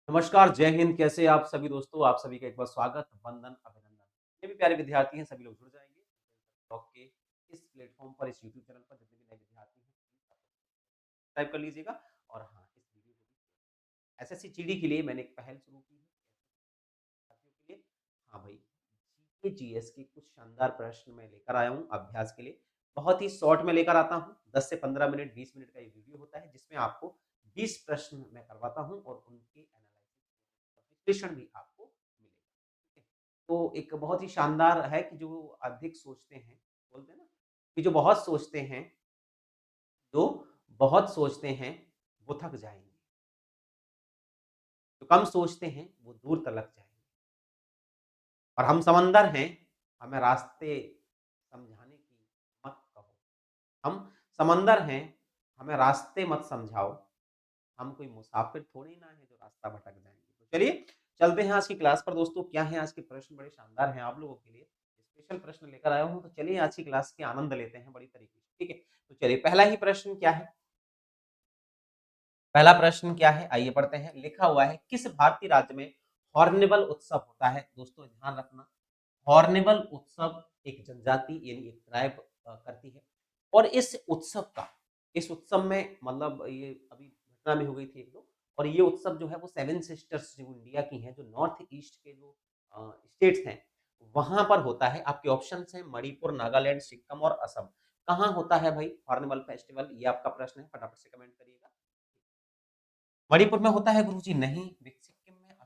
नमस्कार, जय हिंद। कैसे आप सभी दोस्तों? आप सभी का एक बार स्वागत, वंदन, अभिनंदन। जितने भी प्यारे विद्यार्थी हैं, सभी लोग जुड़ जाएँगे। ब्लॉग के इस प्लेटफ़ॉर्म पर, इस यूट्यूब चैनल पर जितने भी नए विद्यार्थी हैं, सब्सक्राइब कर लीजिएगा और हाँ, इस वीडियो को भी एसएससी जीडी के लिए मैंने एक पहल शुरू की है, साथियों के लिए। हाँ भाई, जीके जीएस के कुछ शानदार प्रश्न मैं लेकर आया हूँ अभ्यास के लिए। बहुत ही शॉर्ट में लेकर आता हूँ, 10 से 15 मिनट, 20 मिनट का ये वीडियो होता है, जिसमें आपको 20 प्रश्न मैं करवाता हूँ और उनके एनालाइसिस विश्लेषण भी आपको मिलेगा। ठीक है? तो एक बहुत ही शानदार है कि जो अधिक सोचते हैं, बोलते हैं ना कि जो बहुत सोचते हैं, वो थक जाएँगे। जो कम सोचते हैं, वो दूर तलक जाएँगे। और हम समंदर हैं, हमें रास्ते समझाने की मत कहो। हम समंदर हैं, हमें रास्ते मत समझाओ। हम कोई मुसाफिर थोड़ी ना है जो रास्ता भटक जाएँगे। तो चलिए चलते हैं आज की क्लास पर दोस्तों। क्या है आज के प्रश्न बड़े शानदार हैं आप लोगों के लिए। स्पेशल प्रश्न लेकर आया हूँ, तो चलिए आज की क्लास के आनंद लेते हैं बड़ी तरीके से, ठीक है? तो चलिए पहला ही प्रश्न क्या है? पहला प्रश्न क्या है? आइए पढ़ते हैं। लिखा हुआ है, किस भारतीय राज्य में हॉर्नबिल उत्सव होता है? दोस्तों ध्यान रखना, हॉर्नबिल उत्सव एक जनजाति यानी एक ट्राइब करती है और इस उत्सव में मतलब ये अभी घटना में हो गई थी एक दो, और ये उत्सव जो है वो सेवन सिस्टर्स जो इंडिया की हैं, जो नॉर्थ ईस्ट के जो स्टेट्स हैं, वहां पर होता है। आपके ऑप्शंस हैं मणिपुर, नागालैंड, सिक्किम और असम। कहाँ होता है भाई हॉर्नबिल फेस्टिवल? ये आपका प्रश्न है, फटाफट से कमेंट करिएगा। मणिपुर में होता है गुरुजी? नहीं। सिक्किम में,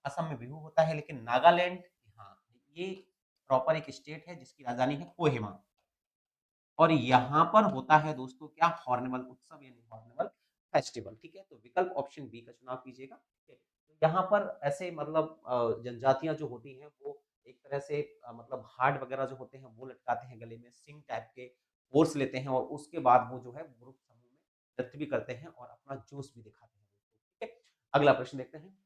असम में बिहू होता है, लेकिन नागालैंड, हाँ, ये प्रॉपर एक स्टेट है जिसकी राजधानी है कोहिमा, और यहाँ पर होता है दोस्तों क्या? हॉर्नबिल उत्सव यानी हॉर्नबिल फेस्टिवल। ठीक है, तो विकल्प ऑप्शन बी का चुनाव कीजिएगा। ठीक है, तो यहाँ पर ऐसे मतलब जनजातियां जो होती हैं वो एक तरह से मतलब हार्ट वगैरह जो होते हैं वो लटकाते हैं गले में, सिंग टाइप के कोर्स लेते हैं, और उसके बाद वो जो है ग्रुप समूह में नृत्य भी करते हैं और अपना जोश भी दिखाते हैं। ठीक है, अगला प्रश्न देखते हैं।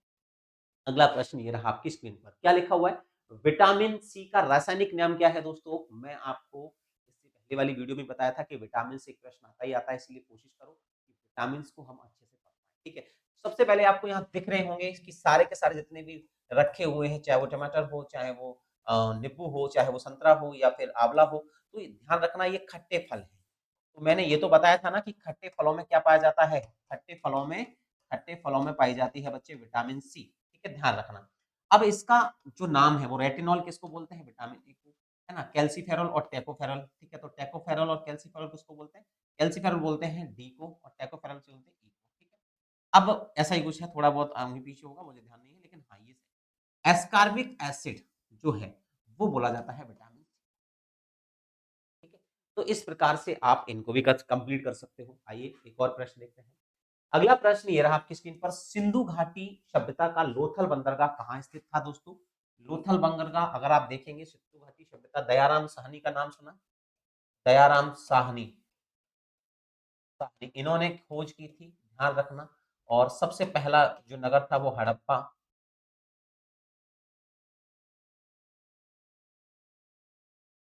अगला प्रश्न ये रहा आपकी स्क्रीन पर, क्या लिखा हुआ है? विटामिन सी का रासायनिक नाम क्या है दोस्तों? मैं आपको इससे पहले वाली वीडियो में बताया था कि विटामिन से एक प्रश्न आता ही आता है, इसलिए कोशिश करो कि विटामिन को हम अच्छे से पढ़ पाएं। ठीक है, सबसे पहले आपको यहाँ दिख रहे होंगे कि सारे के सारे जितने भी रखे हुए हैं, चाहे वो टमाटर हो, चाहे वो नींबू हो, चाहे वो संतरा हो या फिर आंवला हो, तो ध्यान रखना ये खट्टे फल हैं। तो मैंने ये तो बताया था ना कि खट्टे फलों में क्या पाया जाता है? खट्टे फलों में पाई जाती है बच्चे विटामिन सी। ठीक है, ध्यान रखना। अब इसका जो नाम है वो रेटिनॉल किसको बोलते हैं? विटामिन ए को, है ना? कैल्सीफेरॉल और टोकोफेरॉल। ठीक है, तो टोकोफेरॉल और कैल्सीफेरॉल किसको बोलते हैं? कैल्सीफेरॉल बोलते हैं डी को और टोकोफेरॉल से बोलते हैं ई को। ठीक है, अब ऐसा ही कुछ है, थोड़ा बहुत आगे पीछे होगा, मुझे ध्यान नहीं है, लेकिन हाँ ये एस्कॉर्बिक एसिड जो है वो बोला जाता है विटामिन सी। ठीक है, तो इस प्रकार से आप इनको भी कंप्लीट कर सकते हो। आइए एक और प्रश्न देखते हैं। अगला प्रश्न ये रहा आपकी स्क्रीन पर, सिंधु घाटी सभ्यता का लोथल बंदरगाह कहाँ स्थित था दोस्तों? लोथल बंदरगाह अगर आप देखेंगे, सिंधु घाटी सभ्यता, दयाराम साहनी का नाम सुना? दयाराम साहनी, इन्होंने खोज की थी, ध्यान रखना। और सबसे पहला जो नगर था वो हड़प्पा,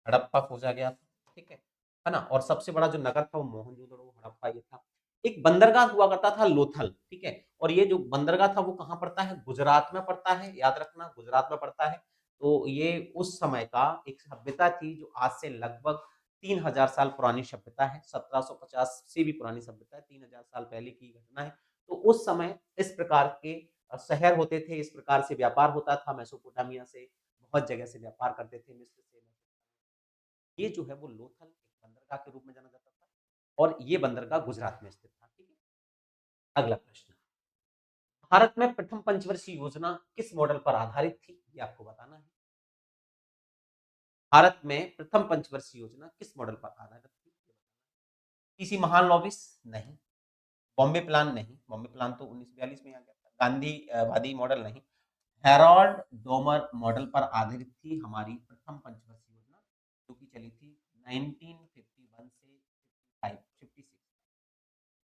हड़प्पा खोजा गया था। ठीक है ना? और सबसे बड़ा जो नगर था वो मोहनजोदड़ो, हड़प्पा ये था। एक बंदरगाह हुआ करता था लोथल, ठीक है, और ये जो बंदरगाह था वो कहाँ पड़ता है? गुजरात में पड़ता है, याद रखना, गुजरात में पड़ता है। तो ये उस समय का एक सभ्यता थी जो आज से लगभग 3000 साल पुरानी सभ्यता है। 1750 से भी पुरानी सभ्यता है, 3000 साल पहले की घटना है। तो उस समय इस प्रकार के शहर होते थे, इस प्रकार से व्यापार होता था, मेसोपोटामिया से बहुत जगह से व्यापार करते थे, मिस्र से। ये जो है वो लोथल एक बंदरगाह के रूप में जाना जाता था, और ये बंदरगाह गुजरात में स्थित था। ठीक है, अगला प्रश्न, भारत में प्रथम पंचवर्षीय योजना किस मॉडल पर आधारित थी? ये आपको बताना है। भारत में प्रथम पंचवर्षीय योजना किस मॉडल पर आधारित थी? किसी महान लॉबिस? नहीं। बॉम्बे प्लान? नहीं, बॉम्बे प्लान तो 1942 में आ गया था। गांधी वादी मॉडल? नहीं। हेरोल्ड डोमर मॉडल पर आधारित थी हमारी प्रथम पंचवर्षीय योजना, जो कि चली थी 1951 से 56।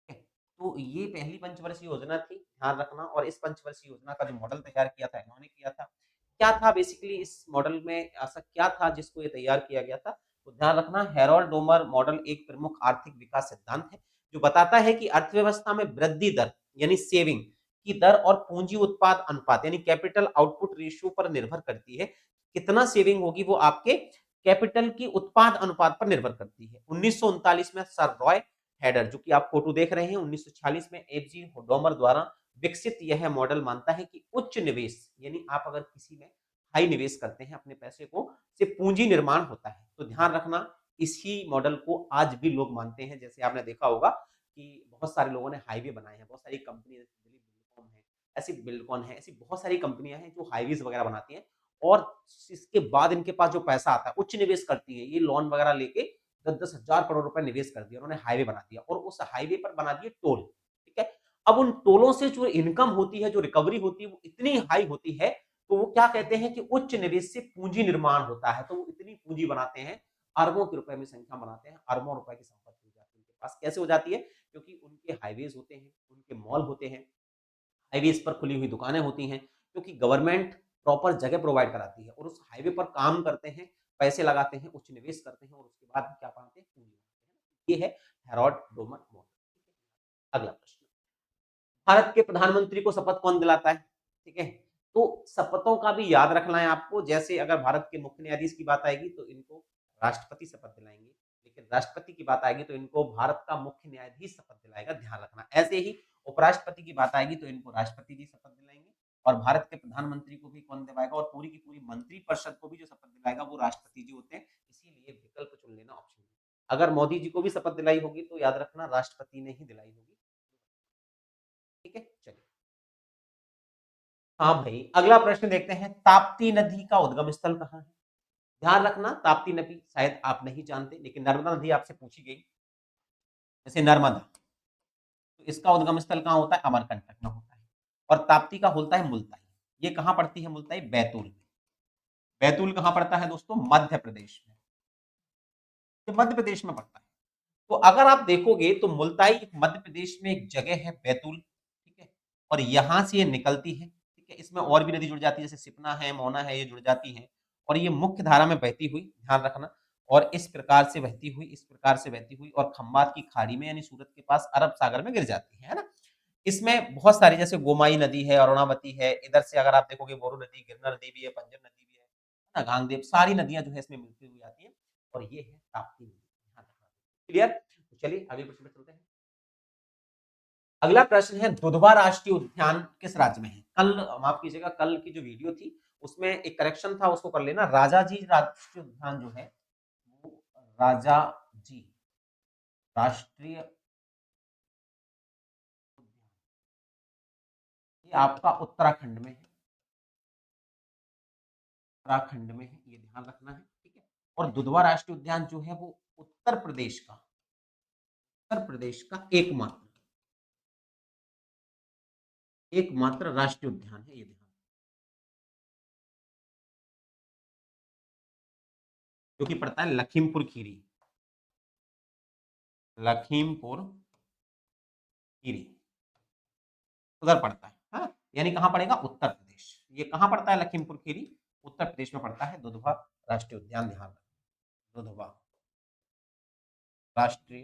है। तो ये पहली पंचवर्षीय योजना थी, ध्यान रखना। और इस पंचवर्षीय योजना का जो मॉडल तैयार किया था इन्होंने किया था। क्या था बेसिकली इस मॉडल में, ऐसा क्या था जिसको ये तैयार किया गया था? तो ध्यान रखना, हेरोल्ड डोमर मॉडल एक प्रमुख आर्थिक विकास सिद्धांत है जो बताता है कि अर्थव्यवस्था में वृद्धि दर यानी सेविंग की दर और पूंजी उत्पाद अनुपात यानी कैपिटल आउटपुट रेशियो पर निर्भर करती है। कितना सेविंग होगी वो आपके कैपिटल की उत्पाद अनुपात पर निर्भर करती है। 1939 में सर रॉय हेडर, जो कि आप फोटो देख रहे हैं, 1946 में एफजी डोमर द्वारा विकसित यह मॉडल मानता है कि उच्च निवेश यानी आप अगर किसी में हाई निवेश करते हैं अपने पैसे को, से पूंजी निर्माण होता है। तो ध्यान रखना, इसी मॉडल को आज भी लोग मानते हैं। जैसे आपने देखा होगा कि बहुत सारे लोगों ने हाईवे बनाए हैं, बहुत सारी कंपनी बिल्डकॉन है, ऐसी बिल्डकॉन है, ऐसी बहुत सारी कंपनियां हैं जो हाईवेज वगैरह बनाती हैं, और इसके बाद इनके पास जो पैसा आता है उच्च निवेश करती है, ये लोन वगैरह लेके 10-10 हजार करोड़ रुपए निवेश कर दिया, उन्होंने हाईवे बना दिया और उस हाईवे पर बना दिए टोल। ठीक है, अब उन टोलों से जो इनकम होती है, जो रिकवरी होती है, वो इतनी हाई होती है, तो वो क्या कहते हैं कि उच्च निवेश से पूंजी निर्माण होता है। तो वो इतनी पूंजी बनाते हैं, अरबों के रुपए में संख्या बनाते हैं, अरबों रुपए की संपत्ति हो जाती है उनके पास। कैसे हो जाती है? क्योंकि उनके हाईवेज होते हैं, उनके मॉल होते हैं, हाईवेज पर खुली हुई दुकानें होती हैं, क्योंकि गवर्नमेंट प्रॉपर जगह प्रोवाइड कराती है और उस हाईवे पर काम करते हैं, पैसे लगाते हैं, उच्च निवेश करते हैं और उसके बाद क्या पाते हैं? पूंजी बनाते हैं। ये है हेरोड डोमर मॉडल। अगला प्रश्न, भारत के प्रधानमंत्री को शपथ कौन दिलाता है? ठीक है, तो शपथों का भी याद रखना है आपको। जैसे अगर भारत के मुख्य न्यायाधीश की बात आएगी तो इनको राष्ट्रपति शपथ दिलाएंगे, लेकिन राष्ट्रपति की बात आएगी तो इनको भारत का मुख्य न्यायाधीश शपथ दिलाएगा, ध्यान रखना। ऐसे ही उपराष्ट्रपति की बात आएगी तो इनको राष्ट्रपति जी शपथ दिलाएंगे, और भारत के प्रधानमंत्री को भी कौन दिलाएगा, और पूरी की पूरी मंत्रिपरिषद को भी जो शपथ दिलाएगा वो राष्ट्रपति जी होते हैं। इसीलिए विकल्प चुन लेना ऑप्शन। अगर मोदी जी को भी शपथ दिलाई होगी तो याद रखना राष्ट्रपति ने ही दिलाई होगी। ठीक है, चलिए। हाँ भाई, अगला प्रश्न देखते हैं, ताप्ती नदी का उद्गम स्थल कहाँ है? ध्यान रखना, ताप्ती नदी शायद आप नहीं जानते, लेकिन नर्मदा नदी आपसे पूछी गई। जैसे नर्मदा, तो इसका उद्गम स्थल कहाँ होता है? अमरकंटक में होता है। और ताप्ती का होता है मुल्ताई। ये कहाँ पड़ती है? मुल्ताई बैतूल में। बैतूल कहाँ पड़ता है दोस्तों? मध्य प्रदेश में। ये मध्य प्रदेश में पड़ता है। तो अगर आप देखोगे तो मुल्ताई मध्य प्रदेश में एक जगह है, बैतूल। ठीक है, और यहां से ये निकलती है। ठीक है, इसमें और भी नदी जुड़ जाती है, जैसे सिपना है, मोना है, ये जुड़ जाती है, और ये मुख्य धारा में बहती हुई, ध्यान रखना, और इस प्रकार से बहती हुई, इस प्रकार से बहती हुई, और खंबात की खाड़ी में यानी सूरत के पास अरब सागर में गिर जाती है ना। इसमें बहुत सारी, जैसे गोमाई नदी है, अरुणावती है, इधर से अगर आप देखोगे बोरो नदी, गिरना नदी भी है, पंजन नदी भी है ना, गांगदेव, सारी नदियां जो है इसमें मिलती हुई आती है, और ये है ताप्ती नदी। ध्यान रखना। क्लियर? तो चलिए अगले प्रश्न पे चलते हैं। अगला प्रश्न है, दुधवा राष्ट्रीय उद्यान किस राज्य में है? कल, माफ कीजिएगा, कल की जो वीडियो थी उसमें एक करेक्शन था, उसको कर लेना। राजाजी राष्ट्रीय उद्यान जो है वो राजा जी राष्ट्रीय उद्यान, ये आपका उत्तराखंड में है। उत्तराखंड में है, ये ध्यान रखना है। ठीक है, और दुधवा राष्ट्रीय उद्यान जो है वो उत्तर प्रदेश का एकमात्र राष्ट्रीय उद्यान है, ये ध्यान, जो कि पड़ता है लखीमपुर खीरी। लखीमपुर खीरी उधर पड़ता है, हाँ? यानी कहाँ पड़ेगा? उत्तर प्रदेश। ये कहाँ पड़ता है लखीमपुर खीरी? उत्तर प्रदेश में पड़ता है दुधवा राष्ट्रीय उद्यान, ध्यान रखना। दुधवा राष्ट्रीय,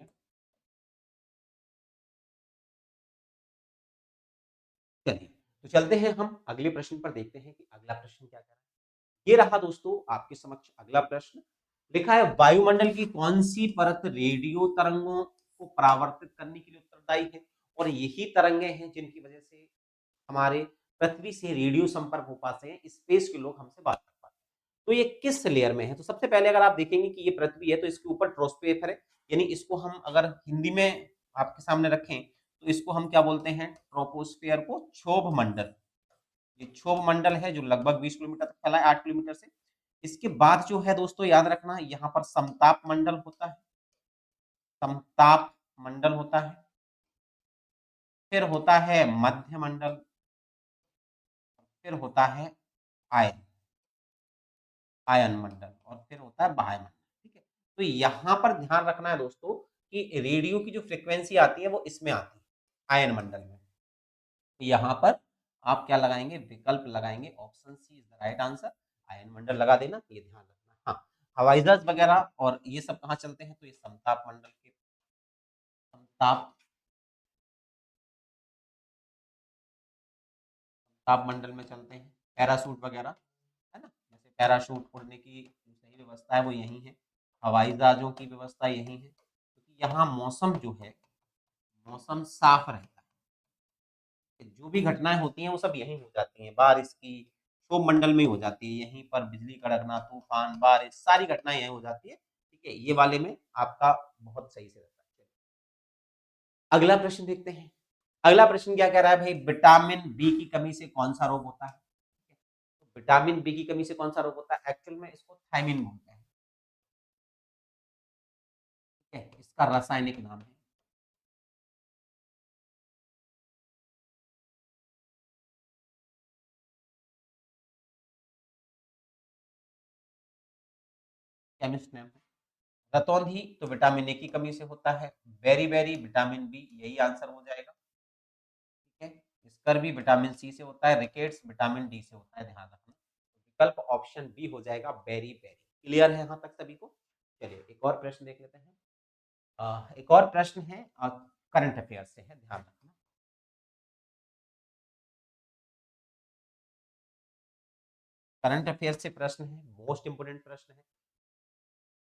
चलिए तो चलते हैं हम अगले प्रश्न पर, देखते हैं कि अगला प्रश्न क्या कह रहा है। ये रहा दोस्तों आपके समक्ष अगला प्रश्न। लिखा है, वायुमंडल की कौन सी परत रेडियो तरंगों को परावर्तित करने के लिए उत्तरदायी है? और यही तरंगे हैं जिनकी वजह से हमारे पृथ्वी से रेडियो संपर्क हो पाते हैं, स्पेस के लोग हमसे बात कर पाते हैं। तो ये किस लेयर में है? तो सबसे पहले अगर आप देखेंगे कि ये पृथ्वी है तो इसके ऊपर ट्रोस्फेयर है, यानी इसको हम अगर हिंदी में आपके सामने रखें तो इसको हम क्या बोलते हैं? ट्रोपोस्फेयर को क्षोभ मंडल। ये क्षोभ मंडल है जो लगभग 20 किलोमीटर तक फैला है, 8 किलोमीटर से। इसके बाद जो है दोस्तों याद रखना, यहाँ पर समताप मंडल होता है, समताप मंडल होता है, फिर होता है मध्य मंडल, फिर होता है आयन आयन मंडल, और फिर होता है बाह्य मंडल। ठीक है, तो यहां पर ध्यान रखना है दोस्तों कि रेडियो की जो फ्रीक्वेंसी आती है वो इसमें आती है, आयन मंडल में। यहाँ पर आप क्या लगाएंगे? विकल्प लगाएंगे, option C is the right answer. आयन मंडल लगा देना, ये ध्यान रखना। हाँ, हवाई जहाज वगैरह और ये सब कहाँ चलते हैं? तो ये समताप मंडल के, समताप ताप मंडल में चलते हैं, पैराशूट वगैरह, है ना? जैसे पैराशूट उड़ने की जो सही व्यवस्था है वो यही है, हवाई जहाज़ों की व्यवस्था यही है, क्योंकि यहाँ मौसम जो है, मौसम साफ रहता है। जो भी घटनाएँ होती हैं वो सब यहीं हो जाती हैं, बारिश की, क्षोभ मंडल में हो जाती है, यहीं पर बिजली कड़कना, तूफान, बारिश, सारी घटनाएँ यहीं हो जाती है, ठीक है? ये वाले में आपका बहुत सही से रहता है। अगला प्रश्न देखते हैं। अगला प्रश्न क्या कह रहा है भाई, विटामिन बी की कमी से कौन-सा रोग होता है? तो विटामिन बी की कमी से कौन-सा रोग होता है? एक्चुअल में इसको थायमिन बोलते हैं, ठीक है? इसका रासायनिक नाम है। केमिस्ट नेम है। रतौंधी तो विटामिन ए की कमी से होता है। बेरी-बेरी विटामिन बी, यही आंसर हो जाएगा, ठीक है? स्कर्वी विटामिन सी से होता है, रिकेट्स विटामिन डी से होता है, ध्यान रखना। विकल्प ऑप्शन बी हो जाएगा बेरी-बेरी। क्लियर है यहाँ तक सभी को? चलिए एक और प्रश्न देख लेते हैं। एक और प्रश्न है करंट अफेयर से है, ध्यान रखना। करंट अफेयर से प्रश्न है, मोस्ट इंपोर्टेंट प्रश्न है।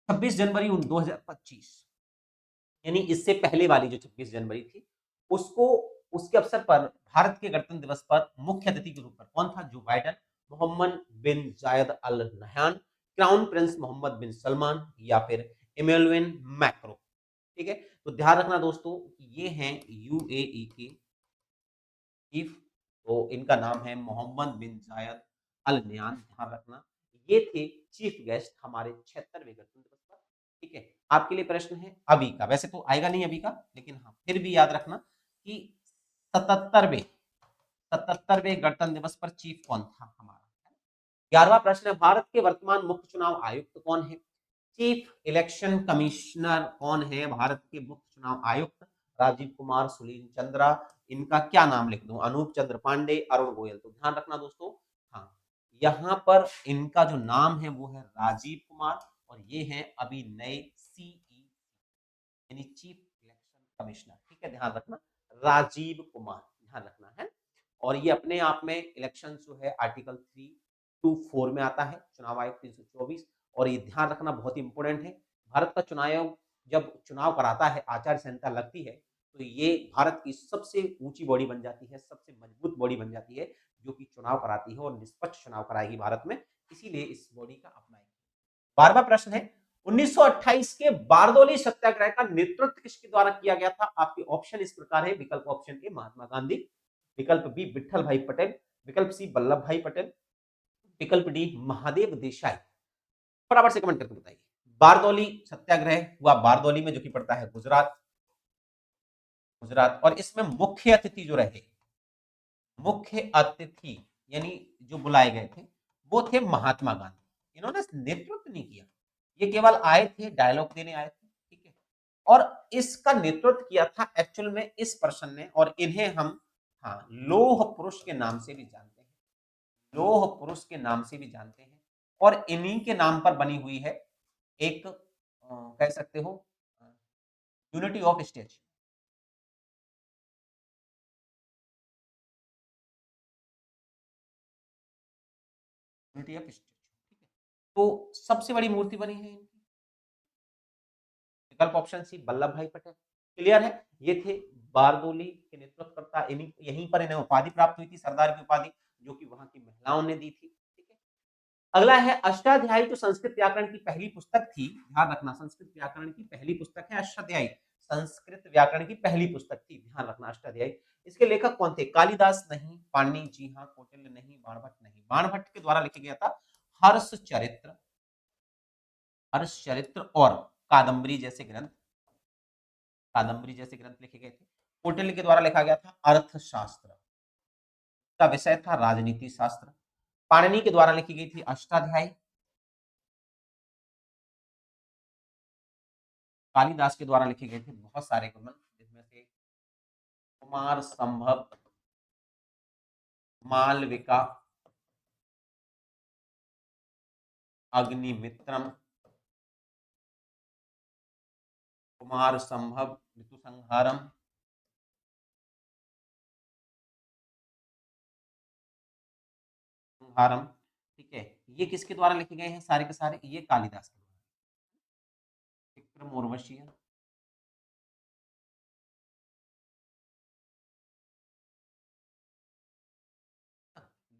26 जनवरी 2025, यानी इससे पहले वाली जो 26 जनवरी थी, उसको उसके अवसर पर भारत के गणतंत्र दिवस पर मुख्य अतिथि के रूप में कौन था? Joe Biden, Mohammed bin Zayed Al Nahyan, crown prince Mohammed bin Salman या फिर इमैनुअल मैक्रो, ठीक है? तो ध्यान रखना दोस्तों, ये हैं यूएई के चीफ, तो इनका नाम है मोहम्मद बिन जायद अल नयान, ध्यान रखना। ये थे चीफ गेस्ट हमारे 76वें गणतंत्र दिवस पर, ठीक है? आपके लिए प्रश्न है अभी का, वैसे तो आएगा नहीं अभी का, लेकिन हाँ फिर भी याद रखना कि 77वें 77वें गणतंत्र दिवस पर चीफ कौन था हमारा? 11वां प्रश्न है, भारत के वर्तमान मुख्य चुनाव आयुक्त कौन है? चीफ इलेक्शन कमिश्नर कौन है भारत के मुख्य चुनाव आयुक्त? राजीव कुमार, सुनील चंद्रा, इनका क्या नाम लिख दूं? अनूप चंद्र पांडे, अरुण गोयल। तो ध्यान रखना दोस्तों, हाँ, यहाँ पर इनका जो नाम है वो है राजीव कुमार, और ये हैं अभी नए सीई, यानी चीफ इलेक्शन कमिश्नर, ठीक है? ध्यान रखना, राजीव कुमार, ध्यान रखना है। और ये अपने आप में इलेक्शन जो है आर्टिकल 324 में आता है, चुनाव आयोग 324। और ये ध्यान रखना बहुत ही इंपॉर्टेंट है, भारत का चुनाव आयोग जब चुनाव कराता है, आचार संहिता लगती है, तो ये भारत की सबसे ऊंची बॉडी बन जाती है, सबसे मजबूत बॉडी बन जाती है, जो कि चुनाव कराती है और निष्पक्ष चुनाव कराएगी भारत में, इसीलिए इस बॉडी का अपना 12वां प्रश्न है, 1928 के बारदौली सत्याग्रह का नेतृत्व किसके द्वारा किया गया था? आपके ऑप्शन इस प्रकार है, विकल्प ऑप्शन ए महात्मा गांधी, विकल्प बी विठल भाई पटेल, विकल्प सी वल्लभ भाई पटेल, विकल्प डी महादेव देसाई। फटाफट से कमेंट करके बताइए। बारदौली सत्याग्रह हुआ बारदौली में, जो कि पड़ता है गुजरात, गुजरात। और इसमें मुख्य अतिथि जो रहे, मुख्य अतिथि यानी जो बुलाए गए थे, वो थे महात्मा गांधी। इन्होंने नेतृत्व नहीं किया, ये केवल आए थे, डायलॉग देने आए थे, ठीक है? और इसका नेतृत्व किया था एक्चुअल में इस पर्सन ने, और इन्हें हम, हाँ, लोह पुरुष के नाम से भी जानते हैं, लोह पुरुष के नाम से भी जानते हैं। और इन्हीं के नाम पर बनी हुई है एक, कह सकते हो, unity of state, unity of state, ठीक है? तो सबसे बड़ी मूर्ति बनी है इनकी, विकल्प ऑप्शन सी वल्लभ भाई पटेल। क्लियर है? ये थे बारदोली के नेतृत्वकर्ता, इन्हीं यहीं पर इन्हें उपाधि प्राप्त हुई थी, सरदार की उपाधि, जो कि वहां की महिलाओं ने दी थी, ठीक है? अगला है अष्टाध्यायी, जो संस्कृत व्याकरण की पहली पुस्तक थी, ध्यान रखना, संस्कृत व्याकरण की पहली पुस्तक है अष्टाध्यायी, संस्कृत व्याकरण की पहली पुस्तक थी, ध्यान रखना, अष्टाध्यायी। इसके लेखक कौन थे? कालिदास नहीं, पाणिनि जी हाँ, कौटिल्य नहीं, बाणभट्ट नहीं। बाणभट्ट के द्वारा लिखा गया था हर्ष चरित्र, हर्ष चरित्र और कादम्बरी जैसे ग्रंथ, कादम्बरी जैसे ग्रंथ लिखे गए थे। कौटिल्य के द्वारा लिखा गया था अर्थशास्त्र, का विषय था राजनीति शास्त्र। पाणिनि के द्वारा लिखी गई थी अष्टाध्यायी। कालिदास के द्वारा लिखे गए थे बहुत सारे ग्रंथ, जिसमें से कुमार संभव, मालविका, अग्निमित्रम, कुमार संभव, ऋतु संहारम, भारम, ठीक है, ये किसके द्वारा लिखे गए हैं सारे के सारे? ये कालिदास के द्वारा, विक्रम उर्वशीय।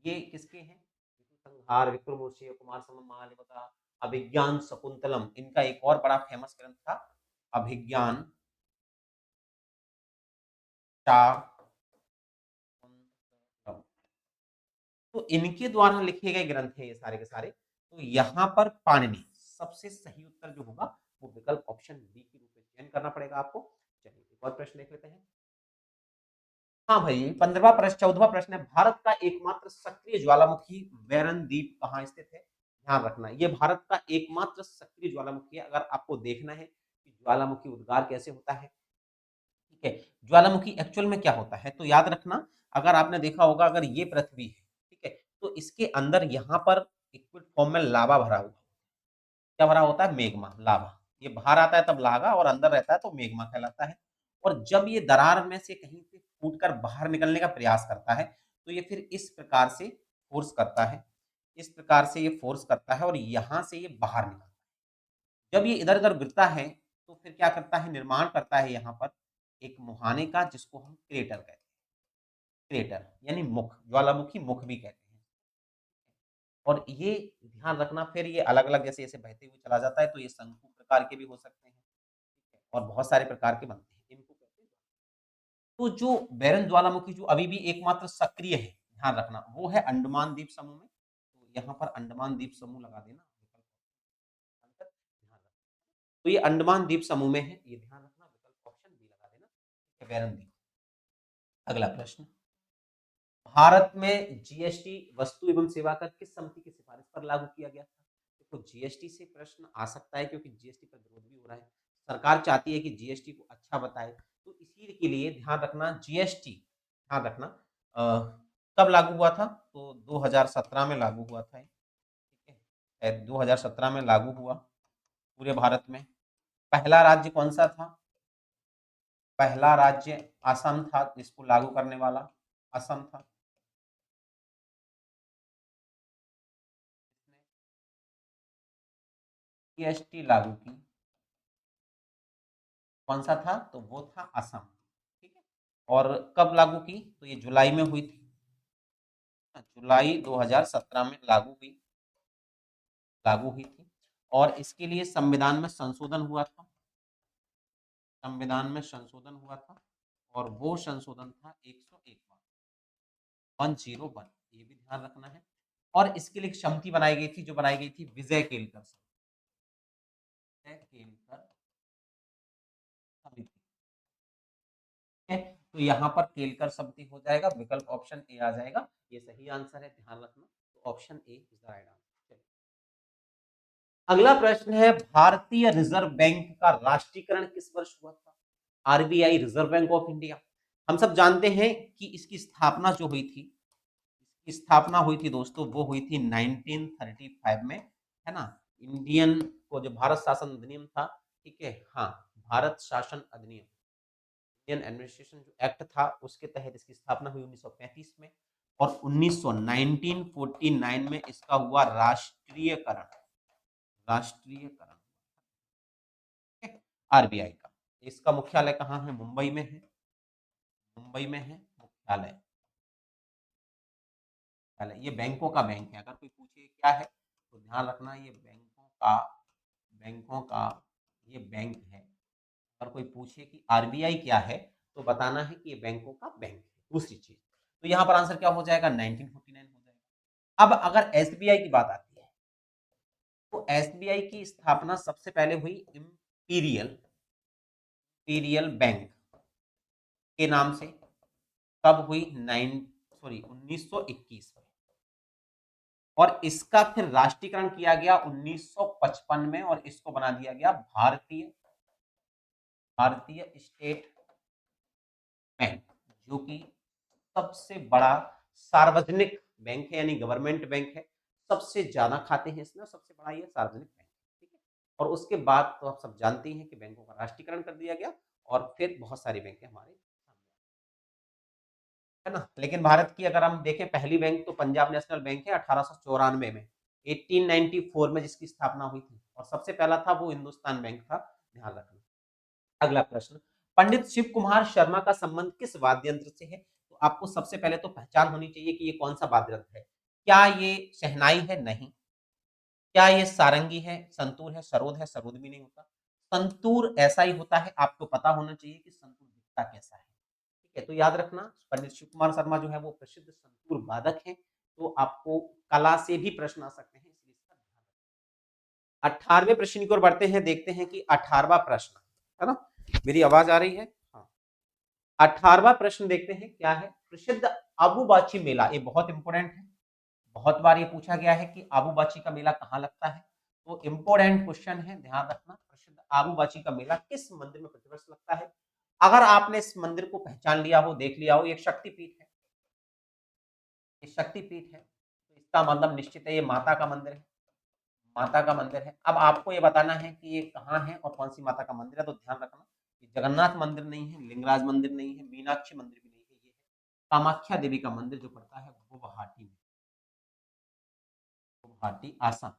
ये किसके हैं? संहार, विक्रम उर्वशीय, कुमार संभव महालिवता, अभिज्ञान शकुंतलम, इनका एक और बड़ा फेमस ग्रंथ था अभिज्ञान शाकुंतलम। तो इनके द्वारा लिखे गए ग्रंथ हैं ये सारे के सारे। तो यहाँ पर पाणिनि, सबसे सही उत्तर जो होगा वो विकल्प ऑप्शन बी के रूप में चयन करना पड़ेगा आपको। चलिए एक और प्रश्न देख लेते हैं। हाँ भाई, 15वां प्रश्न, 14वां प्रश्न है, भारत का एकमात्र सक्रिय ज्वालामुखी वैरन द्वीप कहाँ स्थित है? ध्यान रखना, ये भारत का एकमात्र सक्रिय ज्वालामुखी है। अगर आपको देखना है कि ज्वालामुखी उद्गार कैसे होता है, ठीक है, ज्वालामुखी एक्चुअल में क्या होता है, तो याद रखना, अगर आपने देखा होगा, अगर ये पृथ्वी है, ठीक है, तो इसके अंदर यहाँ पर लिक्विड फॉर्म में लावा भरा हुआ, क्या भरा होता है? मेग्मा, लावा। ये बाहर आता है तब लावा, और अंदर रहता है तो मेग्मा कहलाता है। और जब ये दरार में से कहीं से फूटकर बाहर निकलने का प्रयास करता है, तो ये फिर इस प्रकार से फोर्स करता है, इस प्रकार से ये फोर्स करता है, और यहाँ से ये बाहर निकलता है। जब ये इधर-उधर गिरता है, तो फिर क्या करता है? निर्माण करता है यहाँ पर एक मुहाने का, जिसको हम क्रेटर कहते हैं। क्रेटर यानी मुख, ज्वालामुखी मुख भी कहते हैं। और ये ध्यान रखना, फिर ये अलग-अलग जैसे-जैसे बहते हुए चला जाता है, तो ये शंकु प्रकार के भी हो सकते हैं, ठीक है? और बहुत सारे प्रकार के बनते हैं। इनको कहते हैं। तो जो बैरन ज्वालामुखी जो अभी भी एकमात्र सक्रिय है, ध्यान रखना, वो है अंडमान द्वीप समूह में। तो यहाँ पर अंडमान द्वीप समूह लगा देना, ध्यान रखना। तो ये अंडमान द्वीप समूह में है, ये ध्यान रखना, विकल्प ऑप्शन बी लगा देना, बैरन द्वीप। अगला प्रश्न, भारत में जीएसटी वस्तु एवं सेवा कर किस समिति की सिफारिश पर लागू किया गया था? देखो, जीएसटी से प्रश्न आ सकता है, क्योंकि जीएसटी पर विरोध भी हो रहा है। सरकार चाहती है कि जीएसटी को अच्छा बताए, तो इसी के लिए ध्यान रखना, जीएसटी, ध्यान रखना, कब लागू हुआ था? तो 2017 में लागू हुआ था, ठीक है, 2017 में लागू हुआ पूरे भारत में। पहला राज्य कौन सा था? पहला राज्य असम था, जिसको लागू करने वाला असम था। जीएसटी लागू की, कौन सा था? तो वो था असम, ठीक है। और कब लागू की? तो ये जुलाई में हुई थी, जुलाई 2017 में लागू हुई थी। और इसके लिए संविधान में संशोधन हुआ था, संविधान में संशोधन हुआ था, और वो संशोधन था 101, 101, ये भी ध्यान रखना है। और इसके लिए एक समिति बनाई गई थी, जो बनाई गई थी विजय केलकर समिति, है। तो यहाँ पर केलकर समिति हो जाएगा, विकल्प ऑप्शन ए आ जाएगा, ये सही आंसर है, ध्यान रखना। तो option A is the right answer. अगला प्रश्न है, भारतीय रिजर्व बैंक का राष्ट्रीयकरण किस वर्ष हुआ था? RBI, reserve bank of India. हम सब जानते हैं कि इसकी स्थापना जो हुई थी, इसकी स्थापना हुई थी दोस्तों, वो हुई थी 1935 में, है ना। इंडियन को जो भारत शासन अधिनियम था, ठीक है, हाँ, भारत शासन अधिनियम, इंडियन एडमिनिस्ट्रेशन जो एक्ट था, उसके तहत इसकी स्थापना हुई 1935 में। और 1949 में इसका हुआ राष्ट्रीयकरण, राष्ट्रीयकरण आरबीआई का। इसका मुख्यालय कहाँ है? मुंबई में है, मुंबई में है मुख्यालय। ये बैंकों का बैंक है, अगर कोई पूछे क्या है, तो ध्यान रखना, ये बैंकों का ये बैंक है। अगर कोई पूछे कि आरबीआई क्या है, तो बताना है कि ये बैंकों का बैंक है। दूसरी चीज, तो यहाँ पर आंसर क्या हो जाएगा? 1949 हो जाएगा। अब अगर एसबीआई की बात आती है, तो एसबीआई की स्थापना सबसे पहले हुई इंपीरियल इंपीरियल बैंक के नाम से, कब हुई? 1921 में। और इसका फिर राष्ट्रीयकरण किया गया 1955 में, और इसको बना दिया गया भारतीय भारतीय स्टेट बैंक, जो कि सबसे बड़ा सार्वजनिक बैंक है, यानी गवर्नमेंट बैंक है। सबसे ज्यादा खाते हैं इसमें, सबसे बड़ा ये सार्वजनिक बैंक है, ठीक है। और उसके बाद तो आप सब जानते हैं कि बैंकों का राष्ट्रीयकरण कर दिया गया, और फिर बहुत सारी बैंकें हमारे सामने। है ना? लेकिन भारत की अगर हम देखें पहली बैंक तो पंजाब नेशनल बैंक है 1894 में, 1894 में जिसकी स्थापना हुई थी और सबसे पहला था वो हिंदुस्तान बैंक था, ध्यान रखना। अगला प्रश्न, पंडित शिव कुमार शर्मा का संबंध किस वाद्य यंत्र से है? तो आपको सबसे पहले तो पहचान होनी चाहिए कि ये कौन सा वाद्य यंत्र है। क्या ये शहनाई है? नहीं। क्या ये सारंगी है, संतूर है, सरोद है? सरोद भी नहीं होता। संतूर ऐसा ही होता है, आपको पता होना चाहिए कि संतूर दिखता कैसा है। ठीक है, तो याद रखना पंडित शिव कुमार शर्मा जो है वो प्रसिद्ध संतूर वादक हैं, तो आपको कला से भी प्रश्न आ सकते हैं, इसलिए इसका ध्यान रखना। 18वें प्रश्न की ओर बढ़ते हैं, देखते हैं कि 18वां प्रश्न, है ना? मेरी आवाज आ रही है? हाँ। 18वां प्रश्न देखते हैं क्या है? प्रसिद्ध आबूबाची मेला, ये बहुत इंपॉर्टेंट है। बहुत बार ये पूछा गया है कि आबूबाची का मेला कहाँ लगता है, तो इंपॉर्टेंट क्वेश्चन है, ध्यान रखना। प्रसिद्ध आबूबाची का मेला किस मंदिर में प्रतिवर्ष लगता है? अगर आपने इस मंदिर को पहचान लिया हो, देख लिया हो, ये शक्तिपीठ है, ये शक्तिपीठ है, तो इसका मतलब निश्चित है ये माता का मंदिर है, माता का मंदिर है। अब आपको ये बताना है कि ये कहाँ है और कौन सी माता का मंदिर है, तो ध्यान रखना ये जगन्नाथ मंदिर नहीं है, लिंगराज मंदिर नहीं है, मीनाक्षी मंदिर भी नहीं है, ये है कामाख्या देवी का मंदिर जो पड़ता है गुवाहाटी में, गुवाहाटी आसाम।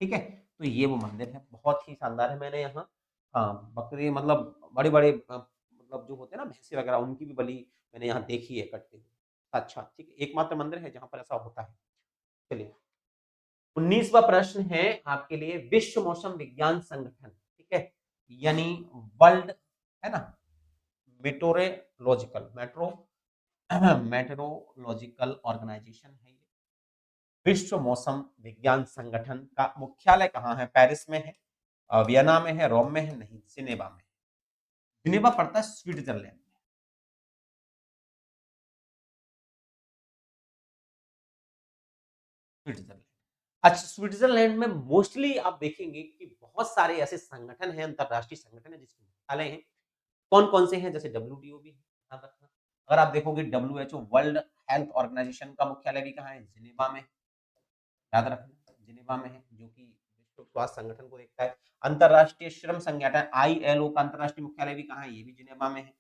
ठीक है, तो ये वो मंदिर है, बहुत ही शानदार है। मैंने यहाँ बकरी मतलब बड़े-बड़े मतलब जो होते हैं ना भैंसे वगैरह उनकी भी बलि मैंने यहाँ देखी है कटते हुए। अच्छा, ठीक है, एकमात्र मंदिर है जहाँ पर ऐसा होता है। चलिए, 19वां प्रश्न है आपके लिए विश्व मौसम विज्ञान संगठन, ठीक है? यानी वर्ल्ड, है ना? मेटोरोलॉजिकल मेट्रो मेट्रोलॉजिकल ऑर्गेनाइजेशन है ये। विश्व मौसम विज्ञान संगठन का मुख्यालय कहाँ है? पेरिस में है, वियना में है, रोम में है, नहीं जिनेवा में। जिनेवा पड़ता है स्विट्जरलैंड में। स्विट्जरलैंड। अच्छा, स्विट्जरलैंड में मोस्टली आप देखेंगे कि बहुत सारे ऐसे संगठन हैं, अंतरराष्ट्रीय संगठन है जिसके मुख्यालय हैं। कौन-कौन से हैं? जैसे डब्ल्यूटीओ भी है, ध्यान रखना। अगर आप देखोगे डब्ल्यूएचओ वर्ल्ड हेल्थ ऑर्गेनाइजेशन का मुख्यालय भी कहाँ है? जिनेवा में, याद रखना जिनेवा में है, जो कि विश्व स्वास्थ्य संगठन को देखता है। अंतरराष्ट्रीय श्रम संगठन आईएलओ का अंतरराष्ट्रीय मुख्यालय भी कहाँ है? ये भी जिनेवा में है।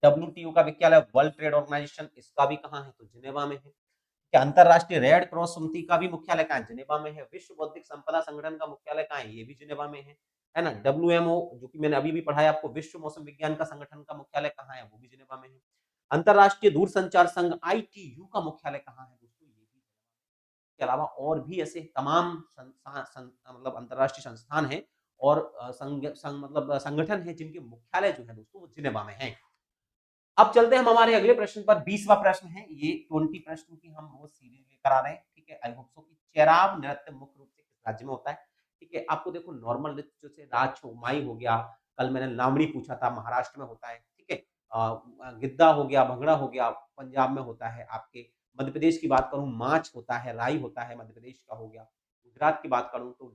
डब्ल्यूटीओ का मुख्यालय वर्ल्ड ट्रेड ऑर्गेनाइजेशन इसका भी कहाँ है? तो जिनेवा में है। क्या अंतरराष्ट्रीय रेड क्रॉस समिति का भी मुख्यालय कहाँ है? जिनेवा में है। विश्व बौद्धिक संपदा संगठन का मुख्यालय कहाँ है? ये भी जिनेवा में है ना? डब्ल्यूएमओ जो कि मैंने अभी भी पढ़ाया आपको, विश्व मौसम विज्ञान का संगठन का मुख्यालय कहाँ है? वो भी जिनेवा में है। अंतरराष्ट्रीय दूरसंचार संघ आईटीयू का मुख्यालय कहाँ है दोस्तों? ये भी के अलावा और भी ऐसे तमाम मतलब अंतरराष्ट्रीय संस्थान हैं और मतलब संगठन है जिनके मुख्यालय जो है दोस्तों वो जिनेवा में है। अब चलते हैं हम हमारे अगले प्रश्न पर। 20वां प्रश्न है, ये 20 प्रश्न की हम रोज सीरीज लेकर आ रहे हैं, ठीक है? आई होप सो कि चेराव नृत्य मुख्य रूप से किस राज्य में होता है? ठीक है, आपको देखो नॉर्मल नृत्य जैसे राजकुमाई हो गया, कल मैंने लावणी पूछा था, महाराष्ट्र में होता है, ठीक है? गिद्दा हो गया, भंगड़ा हो गया, पंजाब में होता है। आपके मध्य प्रदेश की बात करूँ माछ होता है, राई होता है, मध्य प्रदेश का हो गया। गुजरात की बात करूँ तो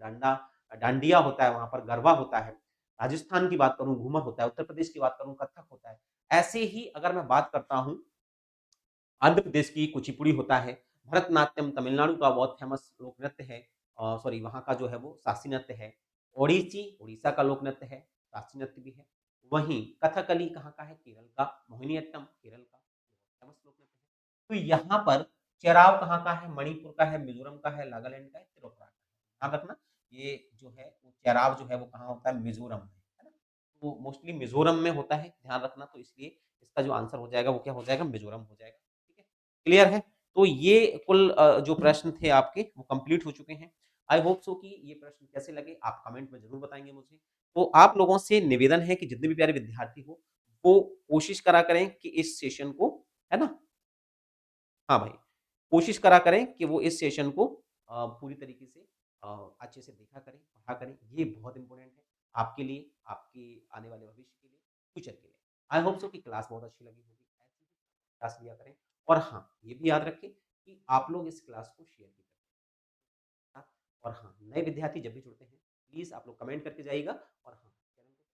डांडिया होता है, वहाँ पर गरबा होता है। राजस्थान की बात करूँ घूमर होता है, उत्तर प्रदेश की बात करूँ कथक होता है। ऐसे ही अगर मैं बात करता हूँ आंध्र प्रदेश की कुचिपुड़ी होता है, भरतनाट्यम तमिलनाडु का बहुत फेमस लोक नृत्य है, सॉरी वहाँ का जो है वो शास्त्रीय नृत्य है। ओडिसी उड़ीसा का लोक नृत्य है, शास्त्रीय नृत्य भी है। वहीं कथकली कहाँ का है? केरल का। मोहिनीअट्टम केरल का फेमस लोक नृत्य है। तो यहाँ पर चेराव कहाँ का है? मणिपुर का है, मिजोरम का है, नागालैंड का है, त्रिपुरा का है। ध्यान रखना ये जो है वो चेराव जो है वो कहाँ होता है? मिजोरम में, है ना? तो मोस्टली मिजोरम में होता है, ध्यान रखना। तो इसलिए इसका जो आंसर हो जाएगा वो क्या हो जाएगा? मिजोरम हो जाएगा। ठीक है, क्लियर है? तो ये कुल जो प्रश्न थे आपके वो कंप्लीट हो चुके हैं। आई होप सो कि ये प्रश्न कैसे लगे आप कमेंट में ज़रूर बताएँगे मुझे। तो आप लोगों से निवेदन है कि जितने भी प्यारे विद्यार्थी हो, वो कोशिश करा करें कि इस सेशन को, है ना? हाँ भाई, कोशिश करा करें कि वो इस सेशन को पूरी तरीके से अच्छे से देखा करें, पढ़ा करें। ये बहुत इम्पोर्टेंट है आपके लिए, आपके आने वाले भविष्य के लिए, फ्यूचर के लिए। आई होप सो कि क्लास बहुत अच्छी लगी होगी। ऐसी ही क्लास लिया करें और हाँ, ये भी याद रखें कि आप लोग इस क्लास को शेयर भी करें। हाँ, और हाँ, नए विद्यार्थी जब भी जुड़ते हैं, प्लीज़ आप लोग कमेंट करके जाइएगा और हाँ, चैनल को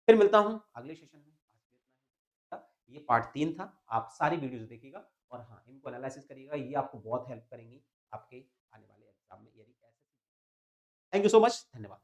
फिर मिलता हूँ अगले सेशन में। आज के लिए इतना ही था। ये पार्ट 3 था। आप सारी वीडियोज़ देखिएगा और हाँ, इनको एनालिसिस करिएगा। ये आपको बहुत हेल्प करेंगी आपके आने वाले एग्ज़ाम में यदि ऐसे थैंक यू सो मच। धन्यवाद।